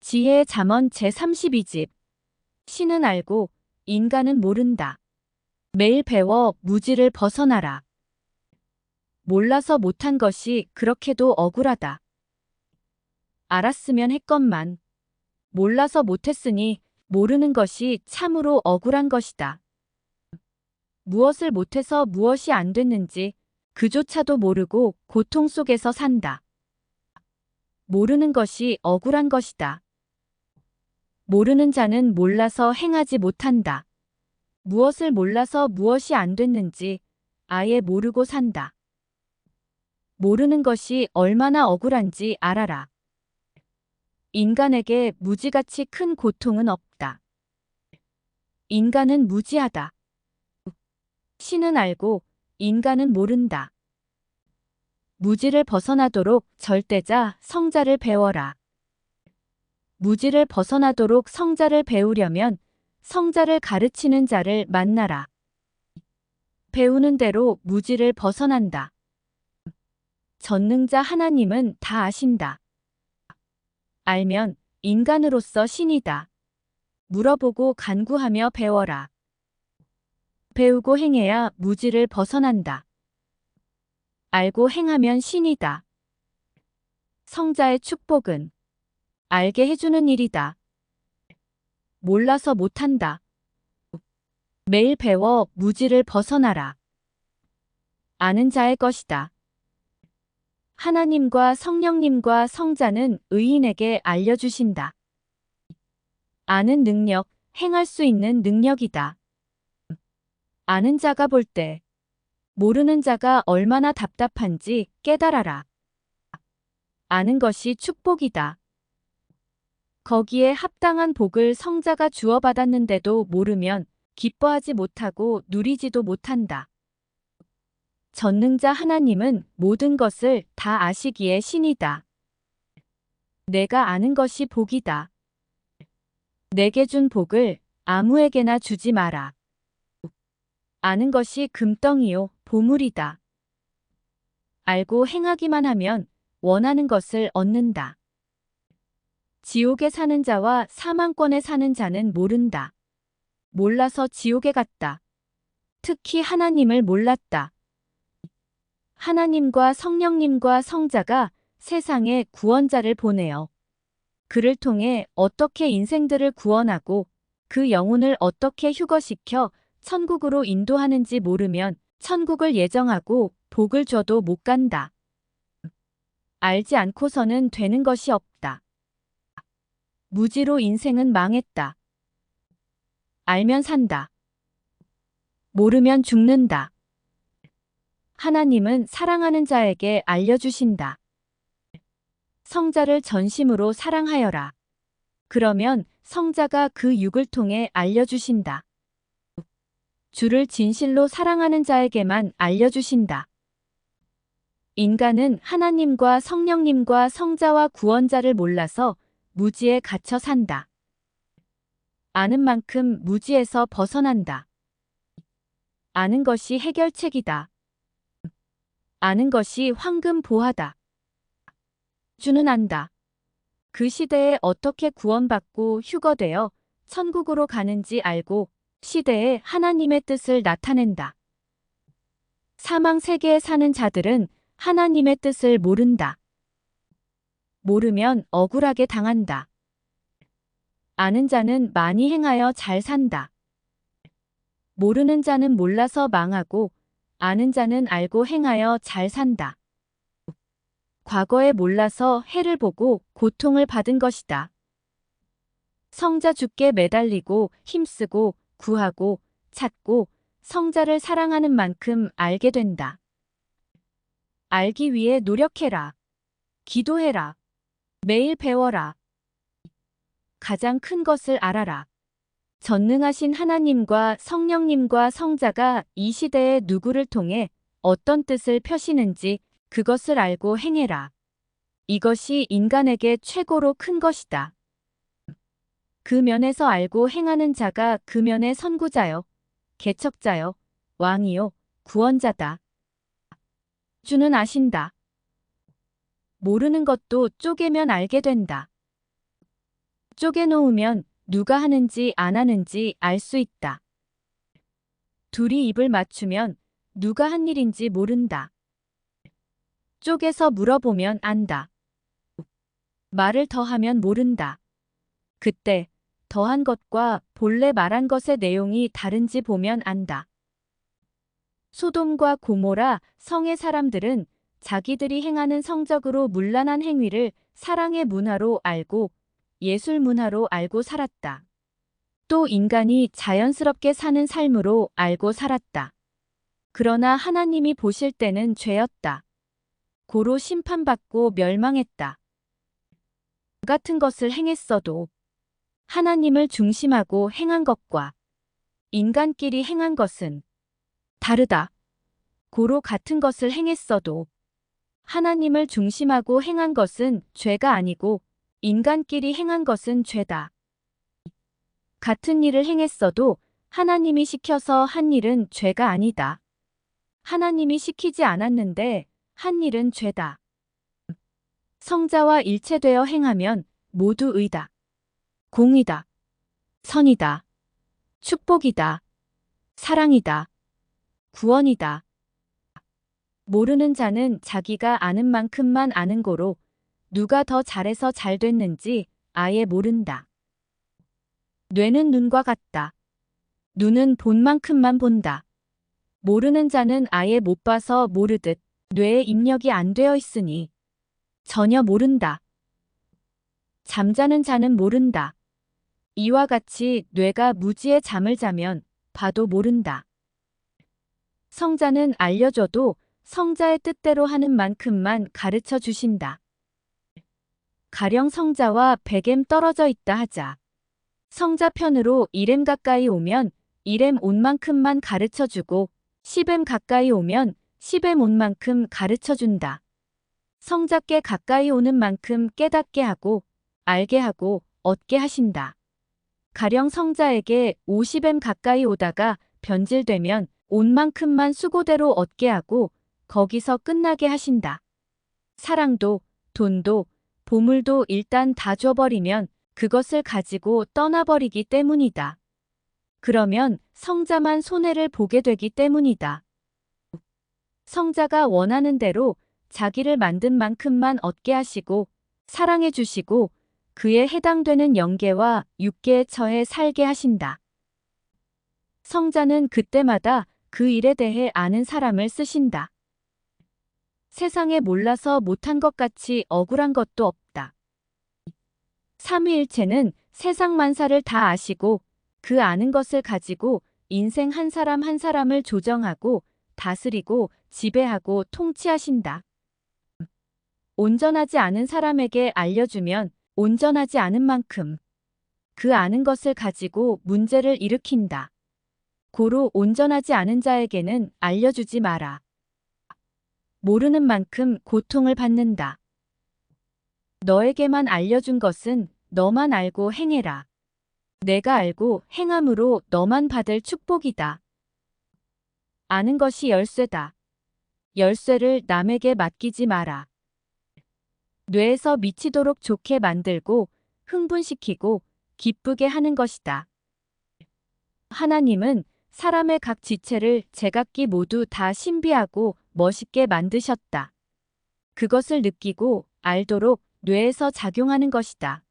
지혜의 잠언 제32집. 신은 알고 인간은 모른다. 매일 배워 무지를 벗어나라. 몰라서 못한 것이 그렇게도 억울하다. 알았으면 했건만. 몰라서 못했으니 모르는 것이 참으로 억울한 것이다. 무엇을 못해서 무엇이 안 됐는지 그조차도 모르고 고통 속에서 산다. 모르는 것이 억울한 것이다. 모르는 자는 몰라서 행하지 못한다. 무엇을 몰라서 무엇이 안 됐는지 아예 모르고 산다. 모르는 것이 얼마나 억울한지 알아라. 인간에게 무지같이 큰 고통은 없다. 인간은 무지하다. 신은 알고 인간은 모른다. 무지를 벗어나도록 절대자 성자를 배워라. 무지를 벗어나도록 성자를 배우려면 성자를 가르치는 자를 만나라. 배우는 대로 무지를 벗어난다. 전능자 하나님은 다 아신다. 알면 인간으로서 신이다. 물어보고 간구하며 배워라. 배우고 행해야 무지를 벗어난다. 알고 행하면 신이다. 성자의 축복은 알게 해주는 일이다. 몰라서 못한다. 매일 배워 무지를 벗어나라. 아는 자의 것이다. 하나님과 성령님과 성자는 의인에게 알려주신다. 아는 능력, 행할 수 있는 능력이다. 아는 자가 볼 때 모르는 자가 얼마나 답답한지 깨달아라. 아는 것이 축복이다. 거기에 합당한 복을 성자가 주어받았는데도 모르면 기뻐하지 못하고 누리지도 못한다. 전능자 하나님은 모든 것을 다 아시기에 신이다. 내가 아는 것이 복이다. 내게 준 복을 아무에게나 주지 마라. 아는 것이 금덩이요 보물이다. 알고 행하기만 하면 원하는 것을 얻는다. 지옥에 사는 자와 사망권에 사는 자는 모른다. 몰라서 지옥에 갔다. 특히 하나님을 몰랐다. 하나님과 성령님과 성자가 세상에 구원자를 보내어 그를 통해 어떻게 인생들을 구원하고 그 영혼을 어떻게 휴거시켜 천국으로 인도하는지 모르면 천국을 예정하고 복을 줘도 못 간다. 알지 않고서는 되는 것이 없다. 무지로 인생은 망했다. 알면 산다. 모르면 죽는다. 하나님은 사랑하는 자에게 알려주신다. 성자를 전심으로 사랑하여라. 그러면 성자가 그 육을 통해 알려주신다. 주를 진실로 사랑하는 자에게만 알려주신다. 인간은 하나님과 성령님과 성자와 구원자를 몰라서 무지에 갇혀 산다. 아는 만큼 무지에서 벗어난다. 아는 것이 해결책이다. 아는 것이 황금 보화다. 주는 안다. 그 시대에 어떻게 구원받고 휴거되어 천국으로 가는지 알고 시대에 하나님의 뜻을 나타낸다. 사망 세계에 사는 자들은 하나님의 뜻을 모른다. 모르면 억울하게 당한다. 아는 자는 많이 행하여 잘 산다. 모르는 자는 몰라서 망하고 아는 자는 알고 행하여 잘 산다. 과거에 몰라서 해를 보고 고통을 받은 것이다. 성자 주께 매달리고 힘쓰고 구하고 찾고 성자를 사랑하는 만큼 알게 된다. 알기 위해 노력해라. 기도해라. 매일 배워라. 가장 큰 것을 알아라. 전능하신 하나님과 성령님과 성자가 이 시대에 누구를 통해 어떤 뜻을 펴시는지 그것을 알고 행해라. 이것이 인간에게 최고로 큰 것이다. 그 면에서 알고 행하는 자가 그 면의 선구자요, 개척자요, 왕이요, 구원자다. 주는 아신다. 모르는 것도 쪼개면 알게 된다. 쪼개놓으면 누가 하는지 안 하는지 알 수 있다. 둘이 입을 맞추면 누가 한 일인지 모른다. 쪼개서 물어보면 안다. 말을 더하면 모른다. 그때 더한 것과 본래 말한 것의 내용이 다른지 보면 안다. 소돔과 고모라 성의 사람들은 자기들이 행하는 성적으로 문란한 행위를 사랑의 문화로 알고 예술 문화로 알고 살았다. 또 인간이 자연스럽게 사는 삶으로 알고 살았다. 그러나 하나님이 보실 때는 죄였다. 고로 심판받고 멸망했다. 같은 것을 행했어도 하나님을 중심하고 행한 것과 인간끼리 행한 것은 다르다. 고로 같은 것을 행했어도 하나님을 중심하고 행한 것은 죄가 아니고 인간끼리 행한 것은 죄다. 같은 일을 행했어도 하나님이 시켜서 한 일은 죄가 아니다. 하나님이 시키지 않았는데 한 일은 죄다. 성자와 일체되어 행하면 모두 의다. 공의다. 선이다. 축복이다. 사랑이다. 구원이다. 모르는 자는 자기가 아는 만큼만 아는 고로 누가 더 잘해서 잘 됐는지 아예 모른다. 뇌는 눈과 같다. 눈은 본 만큼만 본다. 모르는 자는 아예 못 봐서 모르듯 뇌에 입력이 안 되어 있으니 전혀 모른다. 잠자는 자는 모른다. 이와 같이 뇌가 무지의 잠을 자면 봐도 모른다. 성자는 알려줘도 성자의 뜻대로 하는 만큼만 가르쳐 주신다. 가령 성자와 백엠 떨어져 있다 하자. 성자 편으로 1M 가까이 오면 1M 온 만큼만 가르쳐 주고 10M 가까이 오면 10M 온 만큼 가르쳐 준다. 성자께 가까이 오는 만큼 깨닫게 하고 알게 하고 얻게 하신다. 가령 성자에게 50M 가까이 오다가 변질되면 온 만큼만 수고대로 얻게 하고 거기서 끝나게 하신다. 사랑도 돈도 보물도 일단 다 줘버리면 그것을 가지고 떠나버리기 때문이다. 그러면 성자만 손해를 보게 되기 때문이다. 성자가 원하는 대로 자기를 만든 만큼만 얻게 하시고 사랑해 주시고 그에 해당되는 영계와 육계의 처에 살게 하신다. 성자는 그때마다 그 일에 대해 아는 사람을 쓰신다. 세상에 몰라서 못한 것 같이 억울한 것도 없다. 삼위일체는 세상 만사를 다 아시고 그 아는 것을 가지고 인생 한 사람 한 사람을 조정하고 다스리고 지배하고 통치하신다. 온전하지 않은 사람에게 알려주면 온전하지 않은 만큼 그 아는 것을 가지고 문제를 일으킨다. 고로 온전하지 않은 자에게는 알려주지 마라. 모르는 만큼 고통을 받는다. 너에게만 알려준 것은 너만 알고 행해라. 내가 알고 행함으로 너만 받을 축복이다. 아는 것이 열쇠다. 열쇠를 남에게 맡기지 마라. 뇌에서 미치도록 좋게 만들고 흥분시키고 기쁘게 하는 것이다. 하나님은 사람의 각 지체를 제각기 모두 다 신비하고 멋있게 만드셨다. 그것을 느끼고 알도록 뇌에서 작용하는 것이다.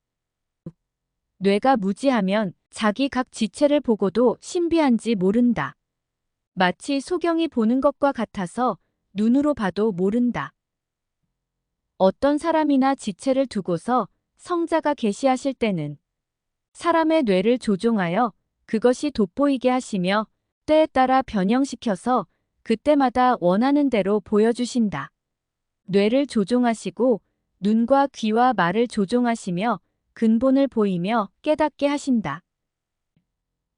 뇌가 무지하면 자기 각 지체를 보고도 신비한지 모른다. 마치 소경이 보는 것과 같아서 눈으로 봐도 모른다. 어떤 사람이나 지체를 두고서 성자가 계시하실 때는 사람의 뇌를 조종하여 그것이 돋보이게 하시며 때에 따라 변형시켜서 그때마다 원하는 대로 보여주신다. 뇌를 조종하시고 눈과 귀와 말을 조종하시며 근본을 보이며 깨닫게 하신다.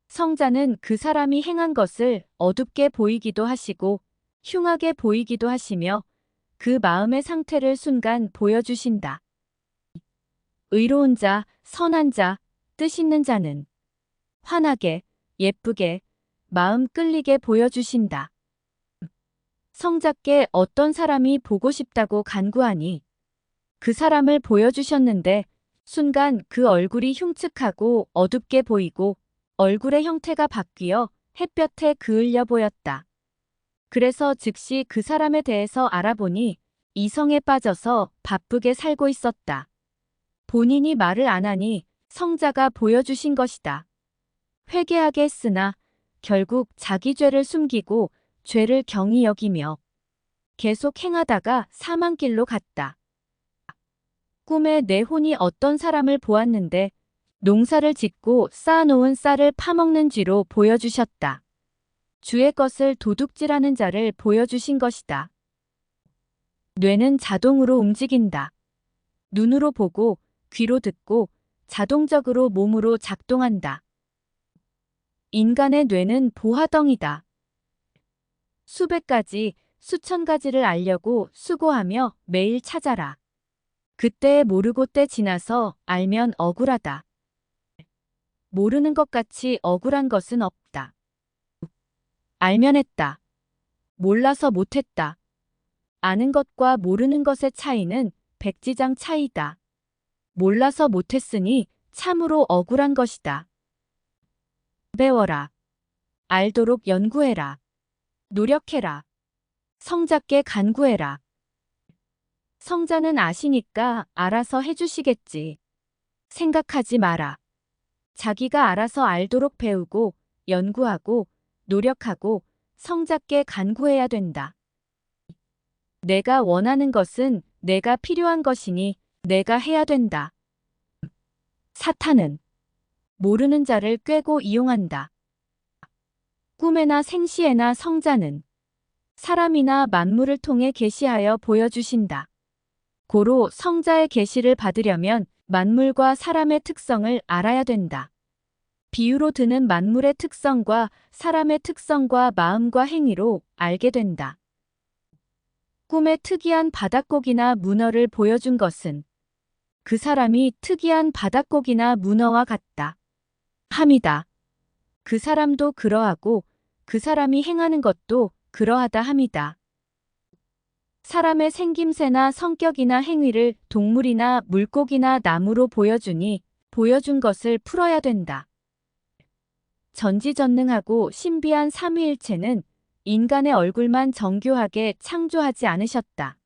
성자는 그 사람이 행한 것을 어둡게 보이기도 하시고 흉하게 보이기도 하시며 그 마음의 상태를 순간 보여주신다. 의로운 자, 선한 자, 뜻 있는 자는 환하게, 예쁘게, 마음 끌리게 보여주신다. 성자께 어떤 사람이 보고 싶다고 간구하니 그 사람을 보여주셨는데 순간 그 얼굴이 흉측하고 어둡게 보이고 얼굴의 형태가 바뀌어 햇볕에 그을려 보였다. 그래서 즉시 그 사람에 대해서 알아보니 이성에 빠져서 바쁘게 살고 있었다. 본인이 말을 안 하니 성자가 보여주신 것이다. 회개하게 했으나 결국 자기 죄를 숨기고 죄를 경히 여기며 계속 행하다가 사망길로 갔다. 꿈에 내 혼이 어떤 사람을 보았는데 농사를 짓고 쌓아놓은 쌀을 파먹는 쥐로 보여주셨다. 주의 것을 도둑질하는 자를 보여주신 것이다. 뇌는 자동으로 움직인다. 눈으로 보고 귀로 듣고 자동적으로 몸으로 작동한다. 인간의 뇌는 보화덩이다. 수백 가지, 수천 가지를 알려고 수고하며 매일 찾아라. 그때에 모르고 때 지나서 알면 억울하다. 모르는 것 같이 억울한 것은 없다. 알면 했다. 몰라서 못했다. 아는 것과 모르는 것의 차이는 백지장 차이다. 몰라서 못했으니 참으로 억울한 것이다. 배워라. 알도록 연구해라. 노력해라. 성자께 간구해라. 성자는 아시니까 알아서 해주시겠지. 생각하지 마라. 자기가 알아서 알도록 배우고 연구하고 노력하고 성자께 간구해야 된다. 내가 원하는 것은 내가 필요한 것이니 내가 해야 된다. 사탄은 모르는 자를 꿰고 이용한다. 꿈에나 생시에나 성자는 사람이나 만물을 통해 계시하여 보여주신다. 고로 성자의 계시를 받으려면 만물과 사람의 특성을 알아야 된다. 비유로 드는 만물의 특성과 사람의 특성과 마음과 행위로 알게 된다. 꿈에 특이한 바닷고기나 문어를 보여준 것은 그 사람이 특이한 바닷고기나 문어와 같다 함이다. 그 사람도 그러하고 그 사람이 행하는 것도 그러하다 함이다. 사람의 생김새나 성격이나 행위를 동물이나 물고기나 나무로 보여주니 보여준 것을 풀어야 된다. 전지전능하고 신비한 삼위일체는 인간의 얼굴만 정교하게 창조하지 않으셨다.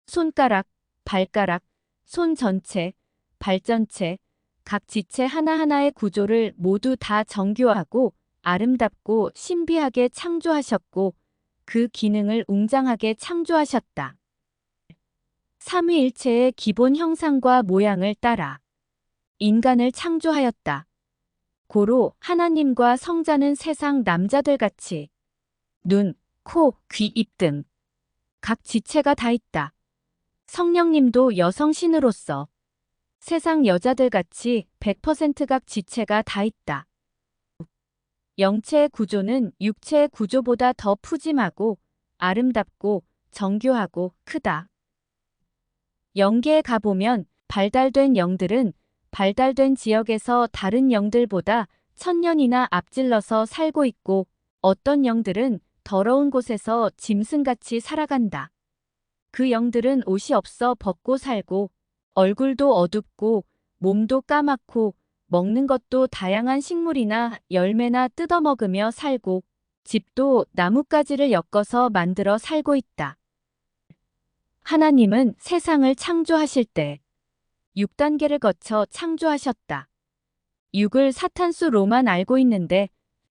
손가락, 발가락, 손 전체, 발 전체, 각 지체 하나하나의 구조를 모두 다 정교하고 아름답고 신비하게 창조하셨고 그 기능을 웅장하게 창조하셨다. 삼위일체의 기본 형상과 모양을 따라 인간을 창조하였다. 고로 하나님과 성자는 세상 남자들같이 눈, 코, 귀, 입 등 각 지체가 다 있다. 성령님도 여성 신으로서 세상 여자들같이 100% 각 지체가 다 있다. 영체의 구조는 육체의 구조보다 더 푸짐하고 아름답고 정교하고 크다. 영계에 가보면 발달된 영들은 발달된 지역에서 다른 영들보다 1000년이나 앞질러서 살고 있고 어떤 영들은 더러운 곳에서 짐승같이 살아간다. 그 영들은 옷이 없어 벗고 살고 얼굴도 어둡고 몸도 까맣고 먹는 것도 다양한 식물이나 열매나 뜯어먹으며 살고 집도 나뭇가지를 엮어서 만들어 살고 있다. 하나님은 세상을 창조하실 때 6단계를 거쳐 창조하셨다. 6을 사탄수로만 알고 있는데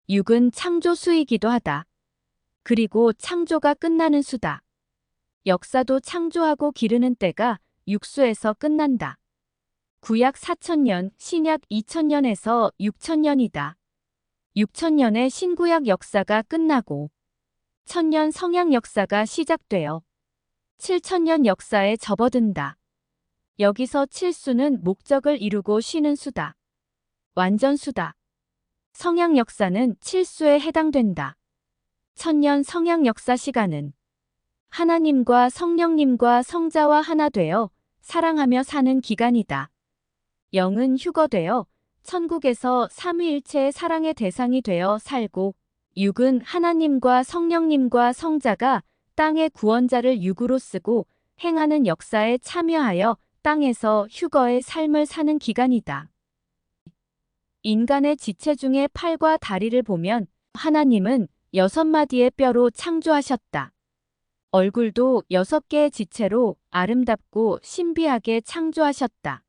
6은 창조수이기도 하다. 그리고 창조가 끝나는 수다. 역사도 창조하고 기르는 때가 육수에서 끝난다. 구약 4000년, 신약 2000년에서 6000년이다. 6000년의 신구약 역사가 끝나고 1000년 성약 역사가 시작되어 7000년 역사에 접어든다. 여기서 7수는 목적을 이루고 쉬는 수다. 완전수다. 성약 역사는 7수에 해당된다. 1000년 성약 역사 시간은 하나님과 성령님과 성자와 하나 되어 사랑하며 사는 기간이다. 영은 휴거되어 천국에서 삼위일체의 사랑의 대상이 되어 살고 육은 하나님과 성령님과 성자가 땅의 구원자를 육으로 쓰고 행하는 역사에 참여하여 땅에서 휴거의 삶을 사는 기간이다. 인간의 지체 중에 팔과 다리를 보면 하나님은 6마디의 뼈로 창조하셨다. 얼굴도 6개의 지체로 아름답고 신비하게 창조하셨다.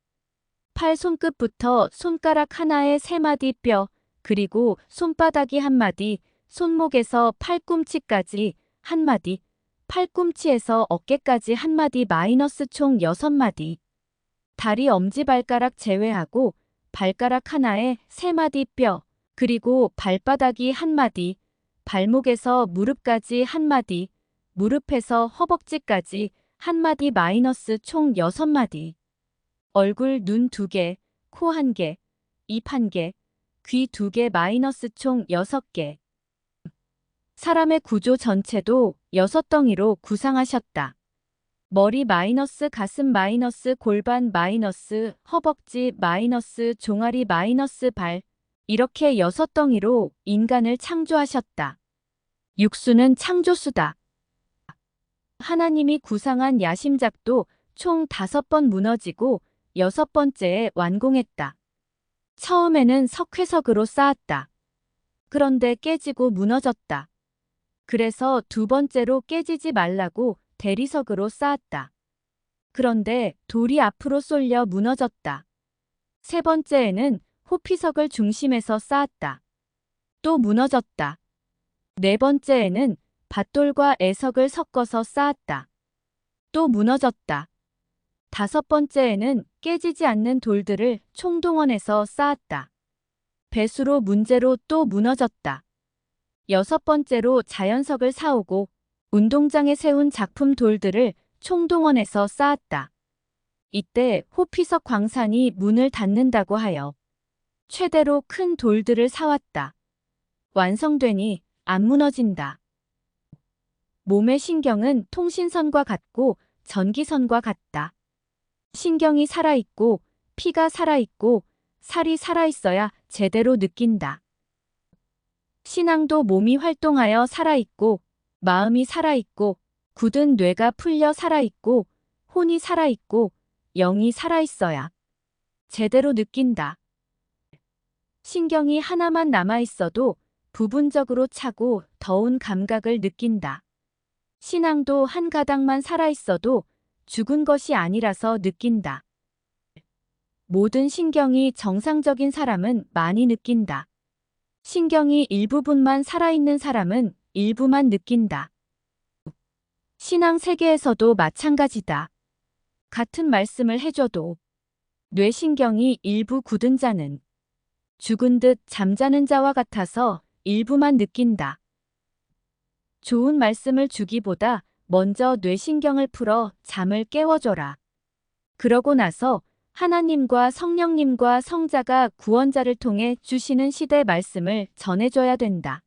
팔 손끝부터 손가락 하나에 3마디 뼈, 그리고 손바닥이 1마디, 손목에서 팔꿈치까지 1마디, 팔꿈치에서 어깨까지 1마디 마이너스 총 6마디. 다리 엄지발가락 제외하고 발가락 하나에 3마디 뼈, 그리고 발바닥이 1마디, 발목에서 무릎까지 1마디, 무릎에서 허벅지까지 1마디 마이너스 총 6마디. 얼굴, 눈 2개, 코 1개, 입 1개, 귀 2개 마이너스 총 6개. 사람의 구조 전체도 6덩이로 구상하셨다. 머리 마이너스 가슴 마이너스 골반 마이너스 허벅지 마이너스 종아리 마이너스 발, 이렇게 6덩이로 인간을 창조하셨다. 육수는 창조수다. 하나님이 구상한 야심작도 총 5번 무너지고 6번째에 완공했다. 처음에는 석회석으로 쌓았다. 그런데 깨지고 무너졌다. 그래서 2번째로 깨지지 말라고 대리석으로 쌓았다. 그런데 돌이 앞으로 쏠려 무너졌다. 3번째에는 호피석을 중심에서 쌓았다. 또 무너졌다. 4번째에는 밧돌과 애석을 섞어서 쌓았다. 또 무너졌다. 5번째에는 깨지지 않는 돌들을 총동원해서 쌓았다. 배수로 문제로 또 무너졌다. 6번째로 자연석을 사오고 운동장에 세운 작품 돌들을 총동원해서 쌓았다. 이때 호피석 광산이 문을 닫는다고 하여 최대로 큰 돌들을 사왔다. 완성되니 안 무너진다. 몸의 신경은 통신선과 같고 전기선과 같다. 신경이 살아있고 피가 살아있고 살이 살아있어야 제대로 느낀다. 신앙도 몸이 활동하여 살아있고 마음이 살아있고 굳은 뇌가 풀려 살아있고 혼이 살아있고 영이 살아있어야 제대로 느낀다. 신경이 하나만 남아있어도 부분적으로 차고 더운 감각을 느낀다. 신앙도 한 가닥만 살아있어도 죽은 것이 아니라서 느낀다. 모든 신경이 정상적인 사람은 많이 느낀다. 신경이 일부분만 살아있는 사람은 일부만 느낀다. 신앙 세계에서도 마찬가지다. 같은 말씀을 해줘도 뇌신경이 일부 굳은 자는 죽은 듯 잠자는 자와 같아서 일부만 느낀다. 좋은 말씀을 주기보다 먼저 뇌신경을 풀어 잠을 깨워줘라. 그러고 나서 하나님과 성령님과 성자가 구원자를 통해 주시는 시대 말씀을 전해줘야 된다.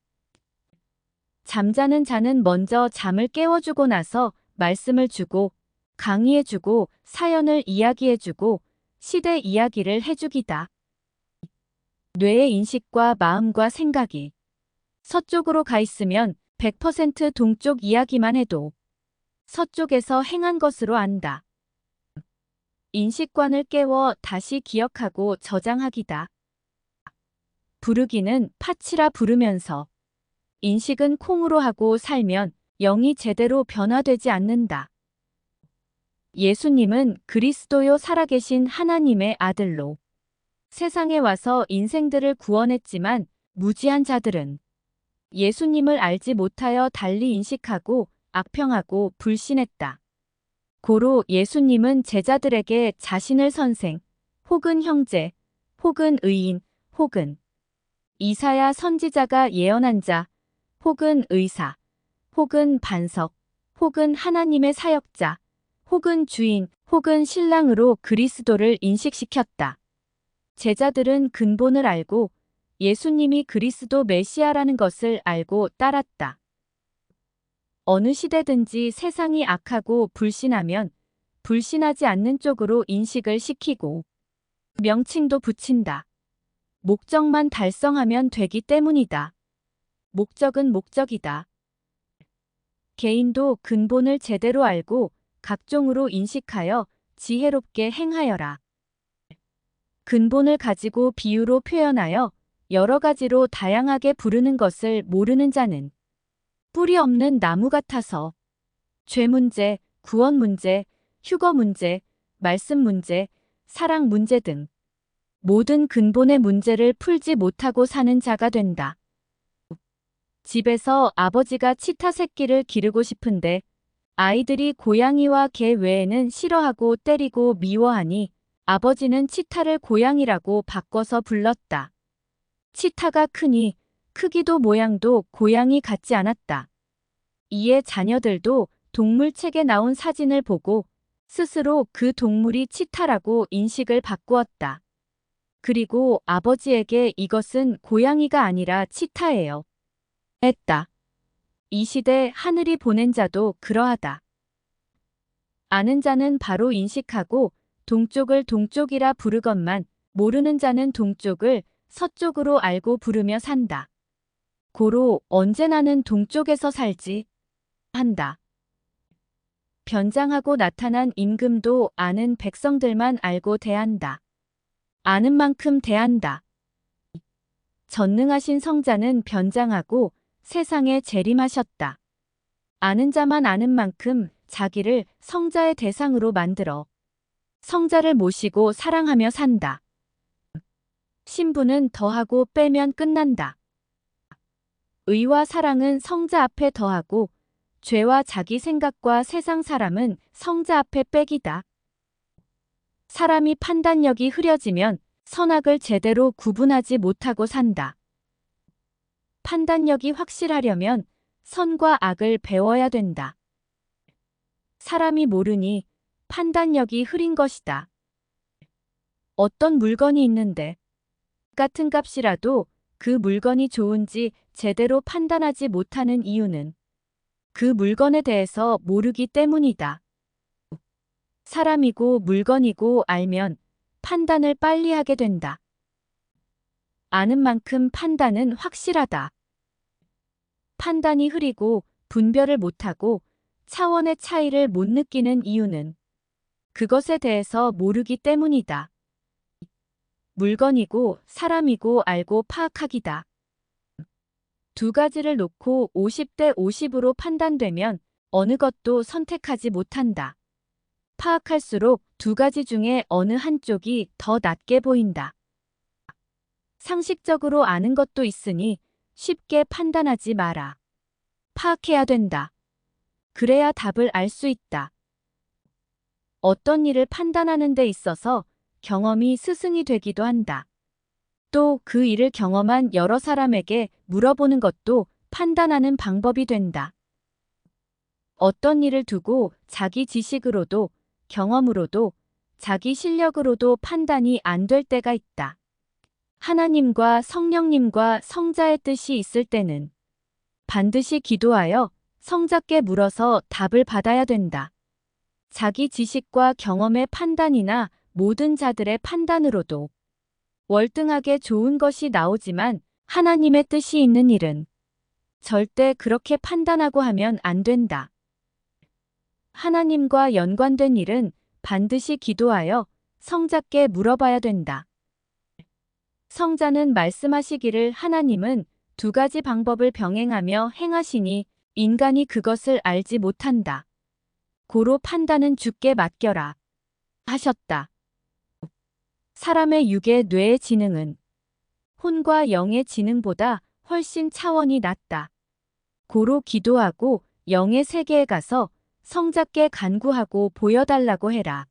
잠자는 자는 먼저 잠을 깨워주고 나서 말씀을 주고 강의해주고 사연을 이야기해주고 시대 이야기를 해주기다. 뇌의 인식과 마음과 생각이 서쪽으로 가 있으면 100% 동쪽 이야기만 해도 서쪽에서 행한 것으로 안다. 인식관을 깨워 다시 기억하고 저장하기다. 부르기는 파치라 부르면서 인식은 콩으로 하고 살면 영이 제대로 변화되지 않는다. 예수님은 그리스도요 살아계신 하나님의 아들로 세상에 와서 인생들을 구원했지만 무지한 자들은 예수님을 알지 못하여 달리 인식하고 악평하고 불신했다. 고로 예수님은 제자들에게 자신을 선생, 혹은 형제, 혹은 의인, 혹은 이사야 선지자가 예언한 자, 혹은 의사, 혹은 반석, 혹은 하나님의 사역자, 혹은 주인, 혹은 신랑으로 그리스도를 인식시켰다. 제자들은 근본을 알고 예수님이 그리스도 메시아라는 것을 알고 따랐다. 어느 시대든지 세상이 악하고 불신하면 불신하지 않는 쪽으로 인식을 시키고 명칭도 붙인다. 목적만 달성하면 되기 때문이다. 목적은 목적이다. 개인도 근본을 제대로 알고 각종으로 인식하여 지혜롭게 행하여라. 근본을 가지고 비유로 표현하여 여러 가지로 다양하게 부르는 것을 모르는 자는 뿌리 없는 나무 같아서 죄 문제, 구원 문제, 휴거 문제, 말씀 문제, 사랑 문제 등 모든 근본의 문제를 풀지 못하고 사는 자가 된다. 집에서 아버지가 치타 새끼를 기르고 싶은데 아이들이 고양이와 개 외에는 싫어하고 때리고 미워하니 아버지는 치타를 고양이라고 바꿔서 불렀다. 치타가 크니 크기도 모양도 고양이 같지 않았다. 이에 자녀들도 동물책에 나온 사진을 보고 스스로 그 동물이 치타라고 인식을 바꾸었다. 그리고 아버지에게 이것은 고양이가 아니라 치타예요. 했다. 이 시대 하늘이 보낸 자도 그러하다. 아는 자는 바로 인식하고 동쪽을 동쪽이라 부르건만 모르는 자는 동쪽을 서쪽으로 알고 부르며 산다. 고로 언제 나는 동쪽에서 살지? 한다. 변장하고 나타난 임금도 아는 백성들만 알고 대한다. 아는 만큼 대한다. 전능하신 성자는 변장하고 세상에 재림하셨다. 아는 자만 아는 만큼 자기를 성자의 대상으로 만들어 성자를 모시고 사랑하며 산다. 신부는 더하고 빼면 끝난다. 의와 사랑은 성자 앞에 더하고 죄와 자기 생각과 세상 사람은 성자 앞에 빼기다. 사람이 판단력이 흐려지면 선악을 제대로 구분하지 못하고 산다. 판단력이 확실하려면 선과 악을 배워야 된다. 사람이 모르니 판단력이 흐린 것이다. 어떤 물건이 있는데 같은 값이라도 그 물건이 좋은지 제대로 판단하지 못하는 이유는 그 물건에 대해서 모르기 때문이다. 사람이고 물건이고 알면 판단을 빨리 하게 된다. 아는 만큼 판단은 확실하다. 판단이 흐리고 분별을 못하고 차원의 차이를 못 느끼는 이유는 그것에 대해서 모르기 때문이다. 물건이고 사람이고 알고 파악하기다. 두 가지를 놓고 50대 50으로 판단되면 어느 것도 선택하지 못한다. 파악할수록 두 가지 중에 어느 한쪽이 더 낫게 보인다. 상식적으로 아는 것도 있으니 쉽게 판단하지 마라. 파악해야 된다. 그래야 답을 알 수 있다. 어떤 일을 판단하는 데 있어서 경험이 스승이 되기도 한다. 또 그 일을 경험한 여러 사람에게 물어보는 것도 판단하는 방법이 된다. 어떤 일을 두고 자기 지식으로도 경험으로도 자기 실력으로도 판단이 안 될 때가 있다. 하나님과 성령님과 성자의 뜻이 있을 때는 반드시 기도하여 성자께 물어서 답을 받아야 된다. 자기 지식과 경험의 판단이나 모든 자들의 판단으로도 월등하게 좋은 것이 나오지만 하나님의 뜻이 있는 일은 절대 그렇게 판단하고 하면 안 된다. 하나님과 연관된 일은 반드시 기도하여 성자께 물어봐야 된다. 성자는 말씀하시기를 하나님은 두 가지 방법을 병행하며 행하시니 인간이 그것을 알지 못한다. 고로 판단은 주께 맡겨라. 하셨다. 사람의 육의 뇌의 지능은 혼과 영의 지능보다 훨씬 차원이 낮다. 고로 기도하고 영의 세계에 가서 성자께 간구하고 보여달라고 해라.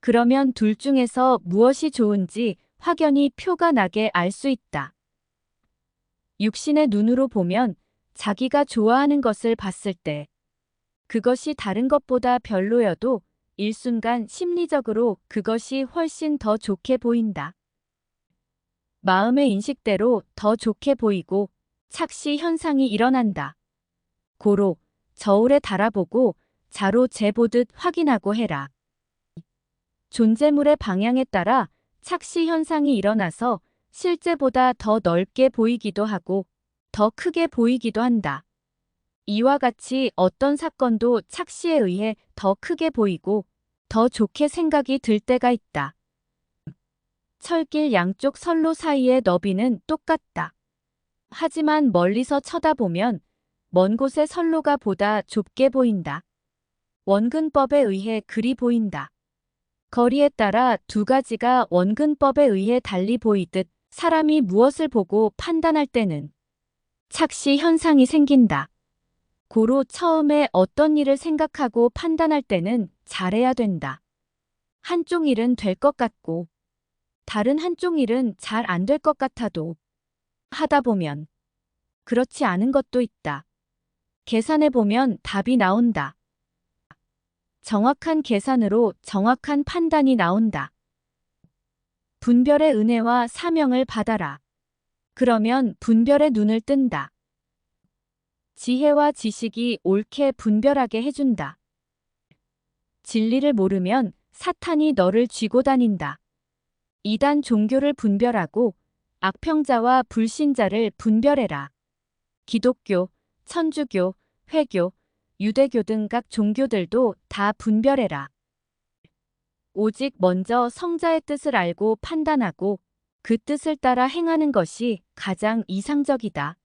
그러면 둘 중에서 무엇이 좋은지 확연히 표가 나게 알 수 있다. 육신의 눈으로 보면 자기가 좋아하는 것을 봤을 때 그것이 다른 것보다 별로여도 일순간 심리적으로 그것이 훨씬 더 좋게 보인다. 마음의 인식대로 더 좋게 보이고 착시 현상이 일어난다. 고로 저울에 달아보고 자로 재보듯 확인하고 해라. 존재물의 방향에 따라 착시 현상이 일어나서 실제보다 더 넓게 보이기도 하고 더 크게 보이기도 한다. 이와 같이 어떤 사건도 착시에 의해 더 크게 보이고 더 좋게 생각이 들 때가 있다. 철길 양쪽 선로 사이의 너비는 똑같다. 하지만 멀리서 쳐다보면 먼 곳의 선로가 보다 좁게 보인다. 원근법에 의해 그리 보인다. 거리에 따라 두 가지가 원근법에 의해 달리 보이듯 사람이 무엇을 보고 판단할 때는 착시 현상이 생긴다. 고로 처음에 어떤 일을 생각하고 판단할 때는 잘해야 된다. 한쪽 일은 될 것 같고 다른 한쪽 일은 잘 안 될 것 같아도 하다 보면 그렇지 않은 것도 있다. 계산해보면 답이 나온다. 정확한 계산으로 정확한 판단이 나온다. 분별의 은혜와 사명을 받아라. 그러면 분별의 눈을 뜬다. 지혜와 지식이 옳게 분별하게 해준다. 진리를 모르면 사탄이 너를 쥐고 다닌다. 이단 종교를 분별하고 악평자와 불신자를 분별해라. 기독교, 천주교, 회교, 유대교 등 각 종교들도 다 분별해라. 오직 먼저 성자의 뜻을 알고 판단하고 그 뜻을 따라 행하는 것이 가장 이상적이다.